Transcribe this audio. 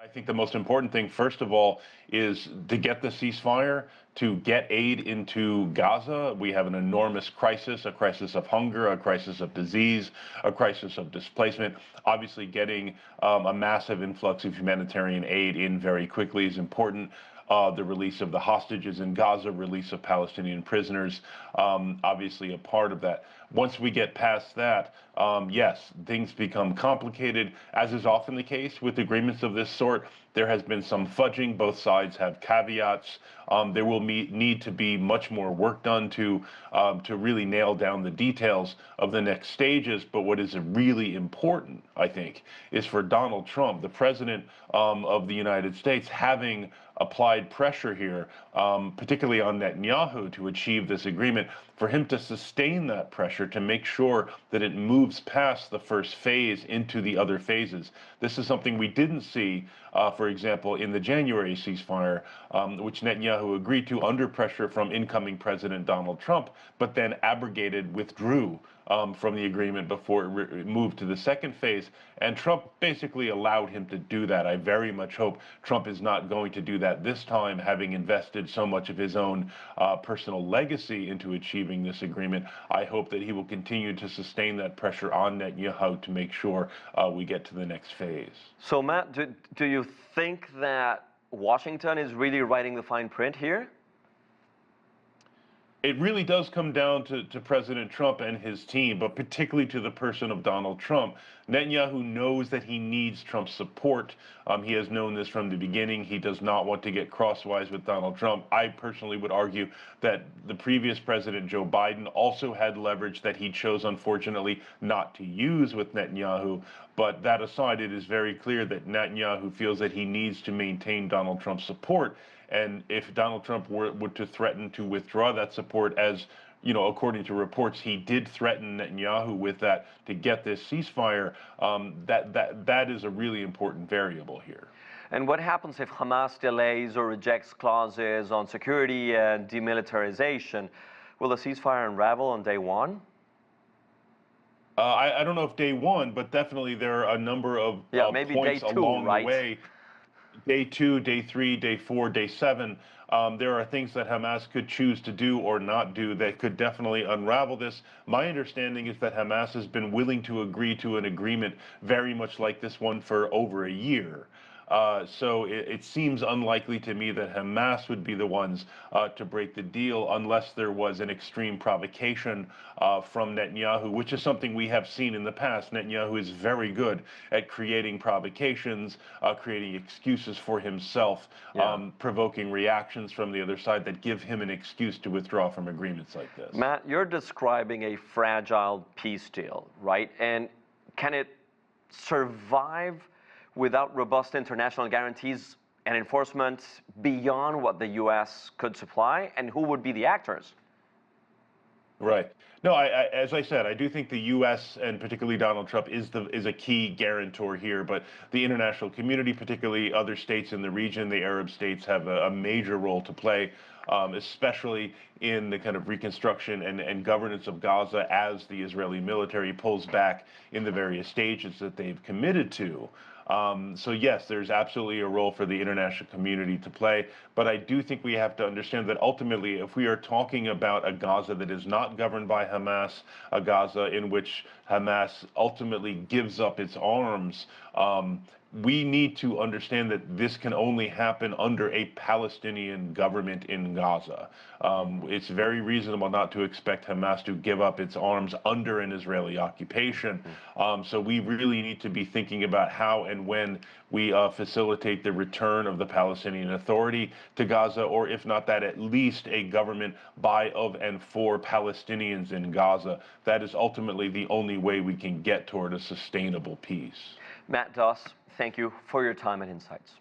I think the most important thing, first of all, is to get the ceasefire, to get aid into Gaza. We have an enormous crisis, a crisis of hunger, a crisis of disease, a crisis of displacement. Obviously, getting a massive influx of humanitarian aid in very quickly is important. The release of the hostages in Gaza, release of Palestinian prisoners, obviously a part of that. Once we get past that, yes, things become complicated, as is often the case with agreements of this sort. There has been some fudging. Both sides have caveats. There will need to be much more work done to really nail down the details of the next stages. But what is really important, I think, is for Donald Trump, the president of the United States, having applied pressure here, particularly on Netanyahu, to achieve this agreement, for him to sustain that pressure, to make sure that it moves past the first phase into the other phases. This is something we didn't see, for example, in the January ceasefire, which Netanyahu agreed to under pressure from incoming President Donald Trump, but then abrogated, withdrew from the agreement before it moved to the second phase. And Trump basically allowed him to do that. I very much hope Trump is not going to do that this time, having invested so much of his own personal legacy into achieving this agreement. I hope that he will continue to sustain that pressure on Netanyahu to make sure we get to the next phase. So, Matt, do you think that Washington is really writing the fine print here? It really does come down to President Trump and his team, but particularly to the person of Donald Trump. Netanyahu knows that he needs Trump's support. He has known this from the beginning. He does not want to get crosswise with Donald Trump. I personally would argue that the previous president, Joe Biden, also had leverage that he chose, unfortunately, not to use with Netanyahu. But that aside, it is very clear that Netanyahu feels that he needs to maintain Donald Trump's support. And if Donald Trump were to threaten to withdraw that support, as you know, according to reports, he did threaten Netanyahu with that to get this ceasefire, that is a really important variable here. And what happens if Hamas delays or rejects clauses on security and demilitarization? Will the ceasefire unravel on day one? I don't know if day one, but definitely there are a number of points along the way. Day 2, day 3, day 4, day 7, there are things that Hamas could choose to do or not do that could definitely unravel this. My understanding is that Hamas has been willing to agree to an agreement very much like this one for over a year. So it seems unlikely to me that Hamas would be the ones to break the deal unless there was an extreme provocation from Netanyahu, which is something we have seen in the past. Netanyahu is very good at creating provocations, creating excuses for himself, provoking reactions from the other side that give him an excuse to withdraw from agreements like this. Matt, you're describing a fragile peace deal, right? And can it survive without robust international guarantees and enforcement beyond what the U.S. could supply? And who would be the actors? Right. No, as I said, I do think the U.S. and particularly Donald Trump is a key guarantor here. But the international community, particularly other states in the region, the Arab states, have a major role to play, especially in the kind of reconstruction and governance of Gaza as the Israeli military pulls back in the various stages that they've committed to. So yes, there's absolutely a role for the international community to play, but I do think we have to understand that ultimately, if we are talking about a Gaza that is not governed by Hamas, a Gaza in which Hamas ultimately gives up its arms, we need to understand that this can only happen under a Palestinian government in Gaza. It's very reasonable not to expect Hamas to give up its arms under an Israeli occupation. So we really need to be thinking about how and when we facilitate the return of the Palestinian Authority to Gaza, or if not that, at least a government by, of, and for Palestinians in Gaza. That is ultimately the only way we can get toward a sustainable peace. Matt Duss, thank you for your time and insights.